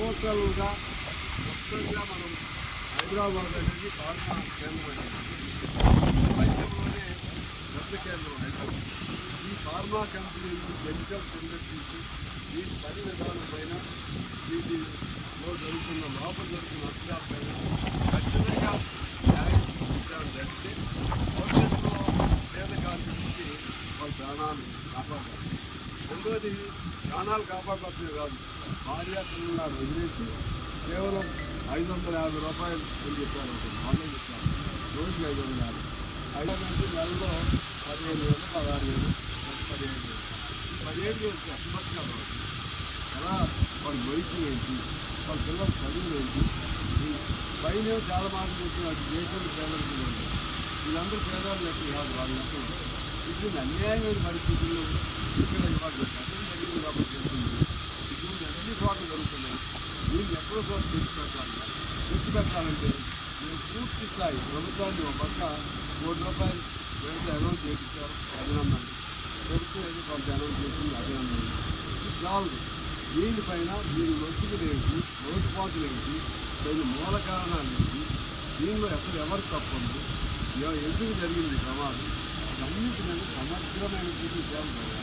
సంవత్సరాలుగా మొత్తంగా మనం హైదరాబాద్ అనేది ఫార్మా కేంద్రం ప్రపంచంలోనే పెద్ద కేంద్రం హైదరాబాద్. ఈ ఫార్మా కంపెనీలు కెమికల్స్ ఇండస్ట్రీస్ ఈ పని విధానం పైన వీటిలో జరుగుతున్న లోపల జరుగుతున్న నష్టాలపైన ఖచ్చితంగా న్యాయం జరిగితే భవిష్యత్తులో పేద కార్మికులకి వాళ్ళ ప్రాణాలు కాపాడాలి. రెండోది ప్రాణాలు కాపాడవలసింది కాదు, భార్య పిల్లలు వదిలేసి కేవలం 550 రూపాయలు అని చెప్పారు. ఆన్లైన్ చెప్పారు రోజుకి 550. 500 నెలలో 15,000, 16,000, 15,000. 15,000 అసమర్థంగా రావచ్చు. ఎలా వాళ్ళ వైద్యం ఏంటి, వాళ్ళ పిల్లల చదువులు ఏంటి, పైన చాలా మాటలు చెప్తున్నారు. దేశంలో పేదలు వీళ్ళందరూ పేదలు లెక్క కాదు, వాళ్ళ లెక్కలు. ఇటువంటి అన్యాయమైన పరిస్థితుల్లో ఇక్కడ ఇవాళ కఠిన జరిగింది కాబట్టి చేస్తుంది. ఇటువంటి అన్ని చోట్ల జరుగుతున్నాయి. దీన్ని ఎక్కడో చోట తెచ్చిపెట్టాలంటే మేము పూర్తి స్థాయి ప్రభుత్వాన్ని ఒక పక్క ₹1 వెంటనే అనౌన్స్ చేయించారు, అభినందనలు. ప్రభుత్వం ఏదో కొంత అనౌన్స్ చేసింది, అభినందనలు. ఇది చాలు. దీనిపైన దీని నొచ్చుకునేంటి, లోటుపాటులు ఏంటి, దాని మూల కారణాలు ఏంటి, దీనిలో అసలు ఎవరు తప్పదు, ఎందుకు జరిగింది ప్రమాదం, అన్నింటి మీద సమగ్రమైన చేయాలి.